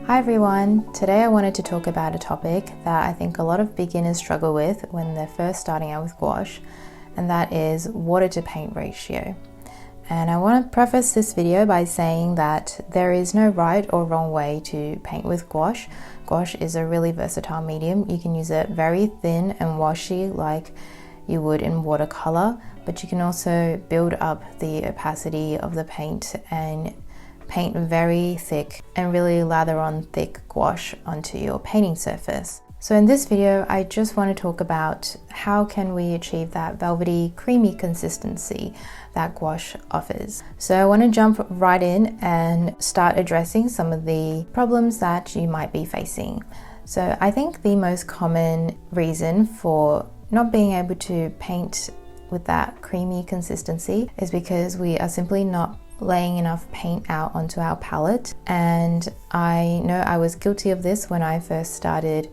Hi everyone, today I wanted to talk about a topic that I think a lot of beginners struggle with when they're first starting out with gouache, and that is water to paint ratio. And I want to preface this video by saying that there is no right or wrong way to paint with gouache. Gouache is a really versatile medium. You can use it very thin and washy like you would in watercolor, but you can also build up the opacity of the paint and paint very thick and really lather on thick gouache onto your painting surface. So in this video, I just want to talk about how can we achieve that velvety, creamy consistency that gouache offers. So I want to jump right in and start addressing some of the problems that you might be facing. So I think the most common reason for not being able to paint with that creamy consistency is because we are simply not laying enough paint out onto our palette. And I know I was guilty of this when I first started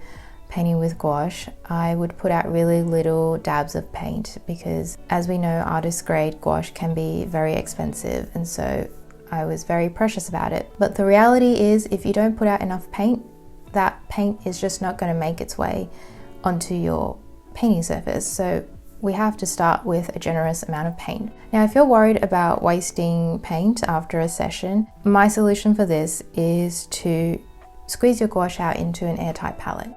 painting with gouache. I would put out really little dabs of paint because, as we know, artist grade gouache can be very expensive, and so I was very precious about it. But the reality is, if you don't put out enough paint, that paint is just not going to make its way onto your painting surface. So we have to start with a generous amount of paint. Now, if you're worried about wasting paint after a session, my solution for this is to squeeze your gouache out into an airtight palette.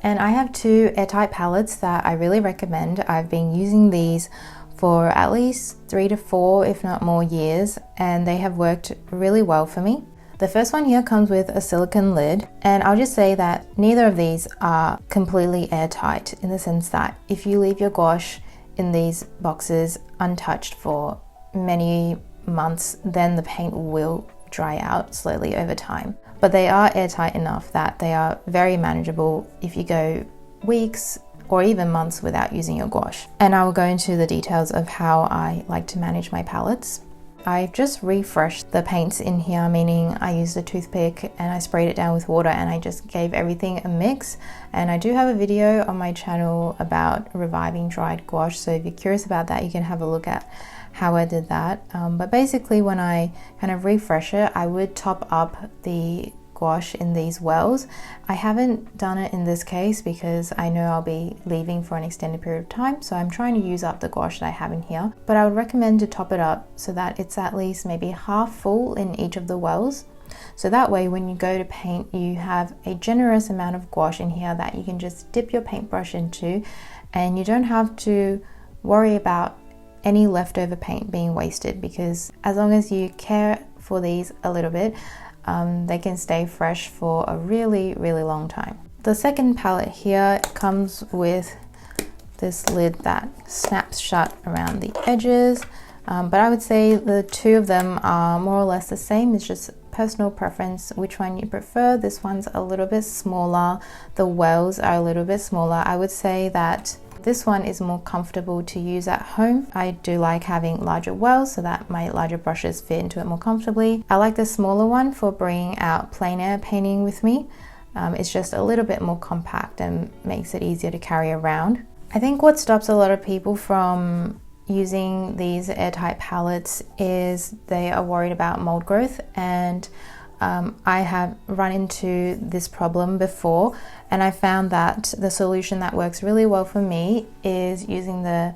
And I have two airtight palettes that I really recommend. I've been using these for at least 3 to 4, if not more years, and they have worked really well for me. The first one here comes with a silicone lid, and I'll just say that neither of these are completely airtight, in the sense that if you leave your gouache in these boxes untouched for many months, then the paint will dry out slowly over time. But they are airtight enough that they are very manageable if you go weeks or even months without using your gouache. And I will go into the details of how I like to manage my palettes. I've just refreshed the paints in here, meaning I used a toothpick and I sprayed it down with water and I just gave everything a mix. And I do have a video on my channel about reviving dried gouache, so if you're curious about that, you can have a look at how I did that. But basically, when I kind of refresh it, I would top up the gouache in these wells. I haven't done it in this case because I know I'll be leaving for an extended period of time, so I'm trying to use up the gouache that I have in here. But I would recommend to top it up so that it's at least maybe half full in each of the wells. So that way, when you go to paint, you have a generous amount of gouache in here that you can just dip your paintbrush into, and you don't have to worry about any leftover paint being wasted, because as long as you care for these a little bit, they can stay fresh for a really, really long time. The second palette here comes with this lid that snaps shut around the edges, but I would say the two of them are more or less the same. It's just personal preference which one you prefer. This one's a little bit smaller, the wells are a little bit smaller. I would say that this one is more comfortable to use at home. I do like having larger wells so that my larger brushes fit into it more comfortably. I like the smaller one for bringing out plein air painting with me. It's just a little bit more compact and makes it easier to carry around. I think what stops a lot of people from using these airtight palettes is they are worried about mold growth, and I have run into this problem before, and I found that the solution that works really well for me is using the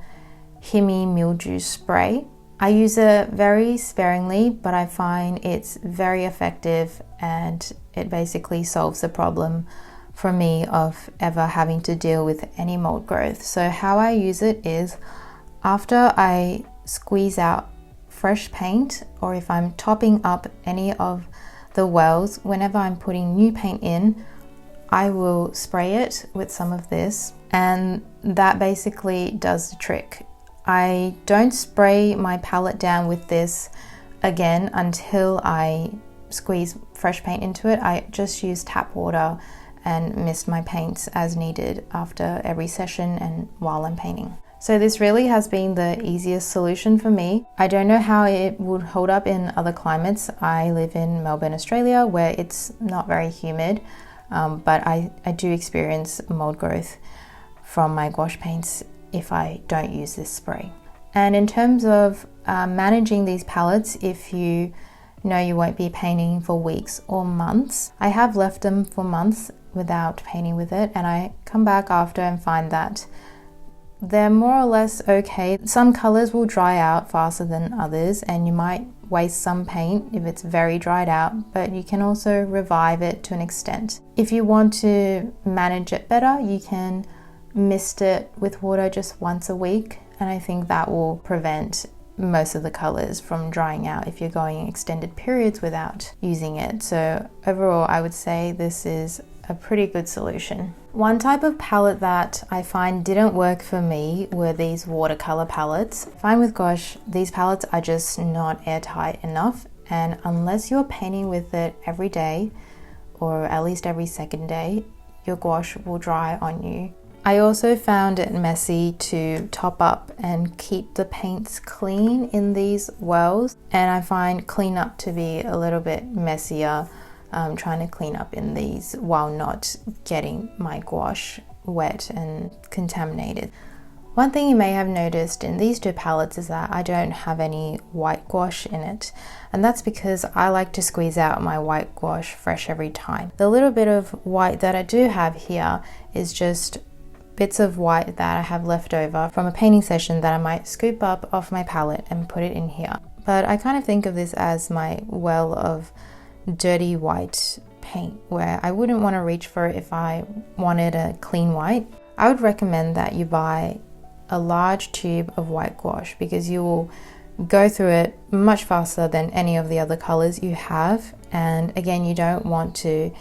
Himi mildew spray. I use it very sparingly, but I find it's very effective, and it basically solves the problem for me of ever having to deal with any mold growth. So how I use it is, after I squeeze out fresh paint, or if I'm topping up any of the wells, whenever I'm putting new paint in, I will spray it with some of this, and that basically does the trick. I don't spray my palette down with this again until I squeeze fresh paint into it. I just use tap water and mist my paints as needed after every session and while I'm painting. So this really has been the easiest solution for me. I don't know how it would hold up in other climates. I live in Melbourne, Australia, where it's not very humid, but I do experience mold growth from my gouache paints if I don't use this spray. And in terms of managing these palettes, if you know you won't be painting for weeks or months. I have left them for months without painting with it, and I come back after and find that they're more or less okay. Some colors will dry out faster than others, and you might waste some paint if it's very dried out, but you can also revive it to an extent. If you want to manage it better, you can mist it with water just once a week, and I think that will prevent most of the colors from drying out if you're going extended periods without using it. So overall, I would say this is a pretty good solution. One type of palette that I find didn't work for me were these watercolor palettes. I find with gouache, these palettes are just not airtight enough, and unless you're painting with it every day or at least every second day, your gouache will dry on you. I also found it messy to top up and keep the paints clean in these wells, and I find cleanup to be a little bit messier, trying to clean up in these while not getting my gouache wet and contaminated. One thing you may have noticed in these two palettes is that I don't have any white gouache in it, and that's because I like to squeeze out my white gouache fresh every time. The little bit of white that I do have here is just bits of white that I have left over from a painting session that I might scoop up off my palette and put it in here. But I kind of think of this as my well of dirty white paint, where I wouldn't want to reach for it if I wanted a clean white. I would recommend that you buy a large tube of white gouache, because you will go through it much faster than any of the other colors you have. And again, you don't want to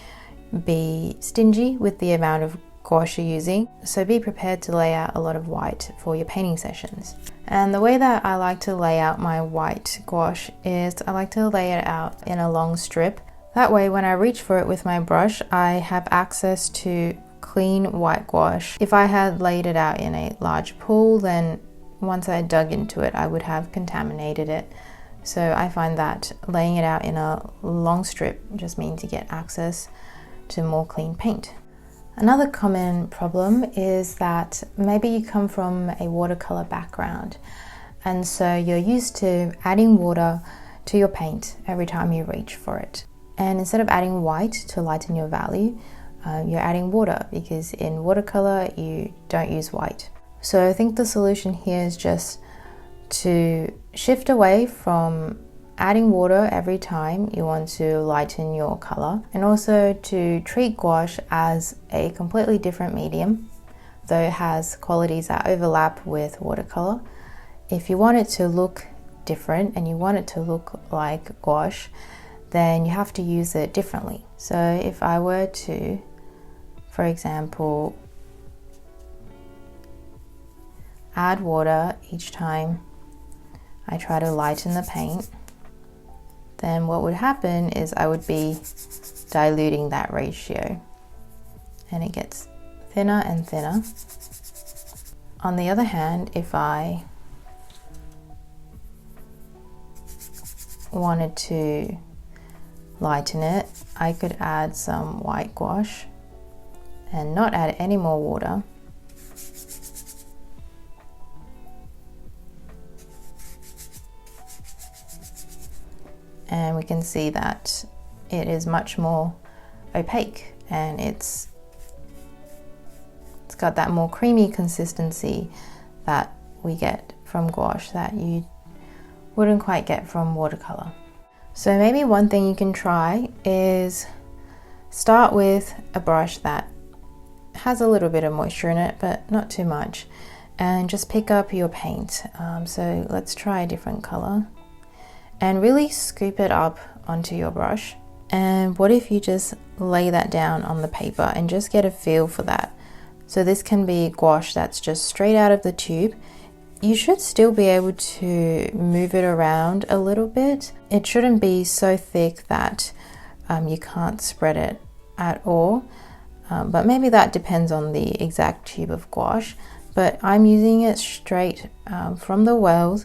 be stingy with the amount of gouache you're using, so be prepared to lay out a lot of white for your painting sessions. And the way that I like to lay out my white gouache is I like to lay it out in a long strip. That way when I reach for it with my brush, I have access to clean white gouache. If I had laid it out in a large pool, then once I dug into it, I would have contaminated it. So I find that laying it out in a long strip just means you get access to more clean paint. Another common problem is that maybe you come from a watercolor background, and so you're used to adding water to your paint every time you reach for it. And instead of adding white to lighten your value, you're adding water, because in watercolor you don't use white. So I think the solution here is just to shift away from adding water every time you want to lighten your color, and also to treat gouache as a completely different medium, though it has qualities that overlap with watercolor. If you want it to look different and you want it to look like gouache, then you have to use it differently. So if I were to, for example, add water each time I try to lighten the paint, then what would happen is I would be diluting that ratio, and it gets thinner and thinner. On the other hand, if I wanted to lighten it, I could add some white gouache and not add any more water. And we can see that it is much more opaque, and it's got that more creamy consistency that we get from gouache that you wouldn't quite get from watercolor. So maybe one thing you can try is start with a brush that has a little bit of moisture in it, but not too much, and just pick up your paint. So let's try a different color and really scoop it up onto your brush. And what if you just lay that down on the paper and just get a feel for that? So this can be gouache that's just straight out of the tube. You should still be able to move it around a little bit. It shouldn't be so thick that you can't spread it at all, but maybe that depends on the exact tube of gouache. But I'm using it straight from the wells,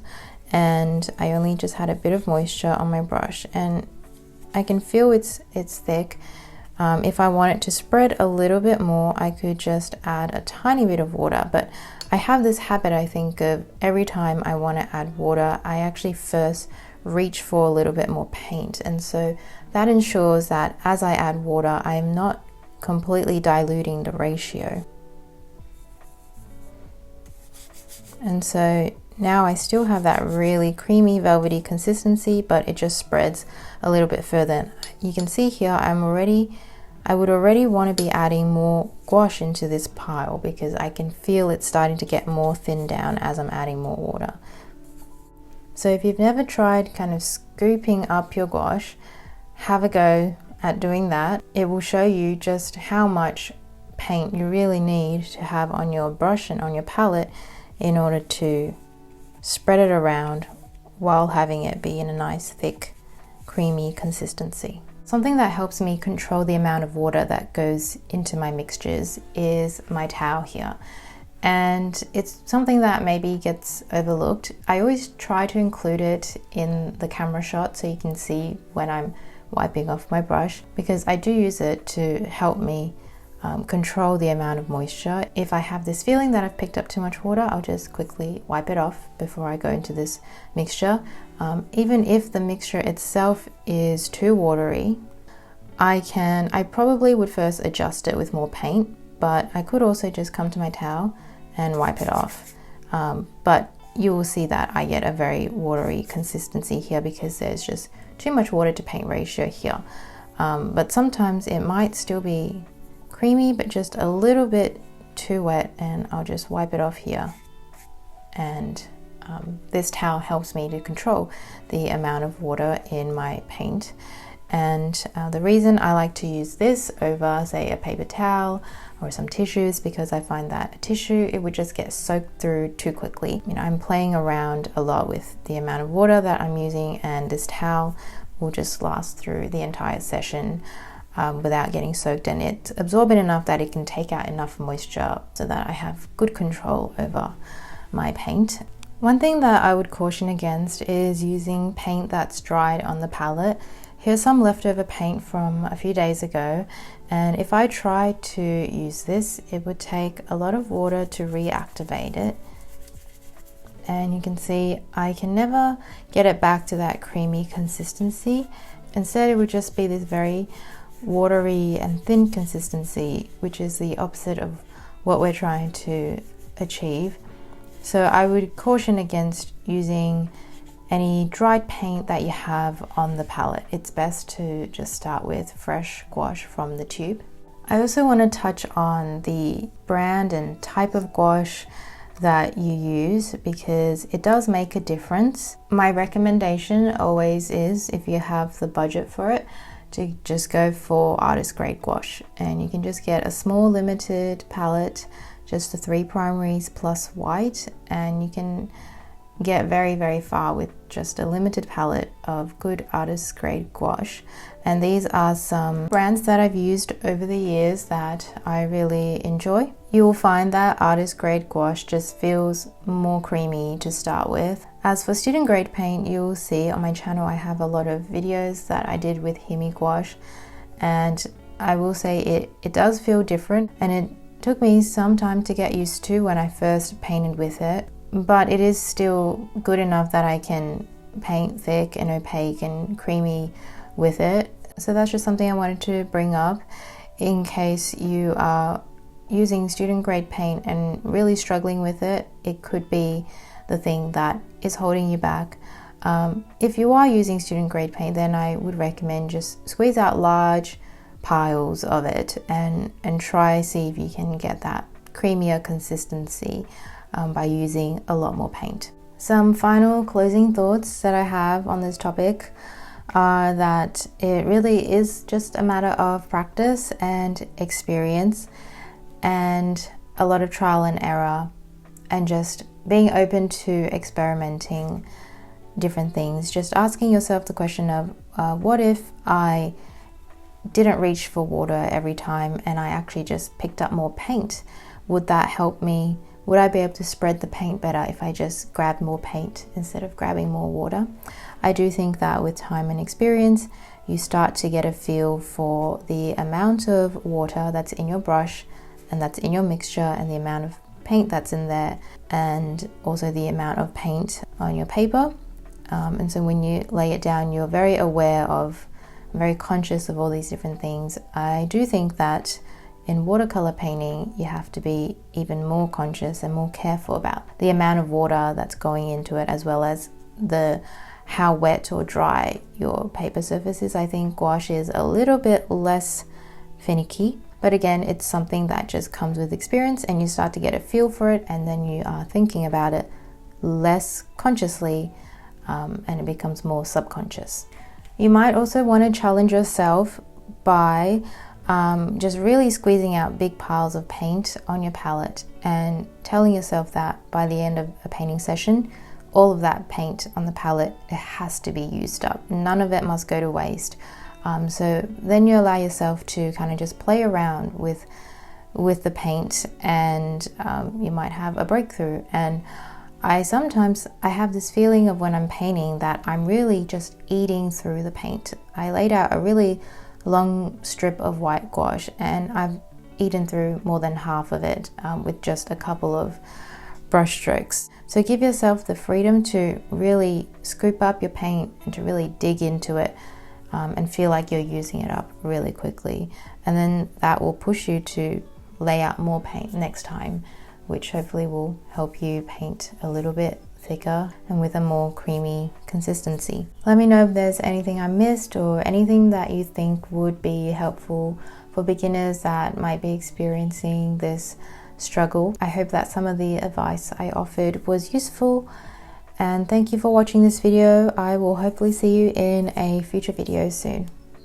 and I only just had a bit of moisture on my brush, and I can feel it's thick. If I want it to spread a little bit more, I could just add a tiny bit of water, but I have this habit, I think, of every time I want to add water, I actually first reach for a little bit more paint. And so that ensures that as I add water, I am not completely diluting the ratio. And so now I still have that really creamy velvety consistency, but it just spreads a little bit further. You can see here I would already want to be adding more gouache into this pile because I can feel it starting to get more thinned down as I'm adding more water. So if you've never tried kind of scooping up your gouache, have a go at doing that. It will show you just how much paint you really need to have on your brush and on your palette in order to spread it around while having it be in a nice thick creamy consistency. Something that helps me control the amount of water that goes into my mixtures is my towel here. And it's something that maybe gets overlooked. I always try to include it in the camera shot so you can see when I'm wiping off my brush, because I do use it to help me control the amount of moisture. If I have this feeling that I've picked up too much water, I'll just quickly wipe it off before I go into this mixture. Even if the mixture itself is too watery, I probably would first adjust it with more paint, but I could also just come to my towel and wipe it off. But you will see that I get a very watery consistency here because there's just too much water to paint ratio here. But sometimes it might still be creamy, but just a little bit too wet, and I'll just wipe it off here. And this towel helps me to control the amount of water in my paint. And the reason I like to use this over, say, a paper towel or some tissues, because I find that a tissue, it would just get soaked through too quickly. You know, I'm playing around a lot with the amount of water that I'm using, and this towel will just last through the entire session without getting soaked, and it's absorbent enough that it can take out enough moisture so that I have good control over my paint. One thing that I would caution against is using paint that's dried on the palette. Here's some leftover paint from a few days ago, and if I try to use this, it would take a lot of water to reactivate it. And you can see I can never get it back to that creamy consistency. Instead, it would just be this very watery and thin consistency, which is the opposite of what we're trying to achieve. So I would caution against using any dried paint that you have on the palette. It's best to just start with fresh gouache from the tube. I also want to touch on the brand and type of gouache that you use, because it does make a difference. My recommendation always is, if you have the budget for it, to just go for artist grade gouache, and you can just get a small limited palette, just the 3 primaries plus white, and you can get very, very far with just a limited palette of good artist grade gouache. And these are some brands that I've used over the years that I really enjoy. You will find that artist grade gouache just feels more creamy to start with. As for student grade paint, you will see on my channel I have a lot of videos that I did with Himi gouache, and I will say it does feel different, and it took me some time to get used to when I first painted with it, but it is still good enough that I can paint thick and opaque and creamy with it. So that's just something I wanted to bring up in case you are using student grade paint and really struggling with it. It could be the thing that is holding you back. If you are using student grade paint, then I would recommend just squeeze out large piles of it and try see if you can get that creamier consistency by using a lot more paint. Some final closing thoughts that I have on this topic are that it really is just a matter of practice and experience, and a lot of trial and error, and just being open to experimenting different things. Just asking yourself the question of what if I didn't reach for water every time and I actually just picked up more paint? Would that help me? Would I be able to spread the paint better if I just grabbed more paint instead of grabbing more water? I do think that with time and experience, you start to get a feel for the amount of water that's in your brush and that's in your mixture, and the amount of paint that's in there, and also the amount of paint on your paper. and so when you lay it down, you're very aware of, very conscious of all these different things. I do think that in watercolor painting, you have to be even more conscious and more careful about the amount of water that's going into it, as well as how wet or dry your paper surface is. I think gouache is a little bit less finicky, but again, it's something that just comes with experience, and you start to get a feel for it, and then you are thinking about it less consciously, and it becomes more subconscious. You might also want to challenge yourself by just really squeezing out big piles of paint on your palette and telling yourself that by the end of a painting session, all of that paint on the palette, it has to be used up. None of it must go to waste. So then you allow yourself to kind of just play around with the paint, and you might have a breakthrough. And I have this feeling of when I'm painting that I'm really just eating through the paint. I laid out a really long strip of white gouache, and I've eaten through more than half of it with just a couple of brush strokes. So give yourself the freedom to really scoop up your paint and to really dig into it, and feel like you're using it up really quickly. And then that will push you to lay out more paint next time, which hopefully will help you paint a little bit thicker and with a more creamy consistency. Let me know if there's anything I missed or anything that you think would be helpful for beginners that might be experiencing this struggle. I hope that some of the advice I offered was useful, and thank you for watching this video. I will hopefully see you in a future video soon.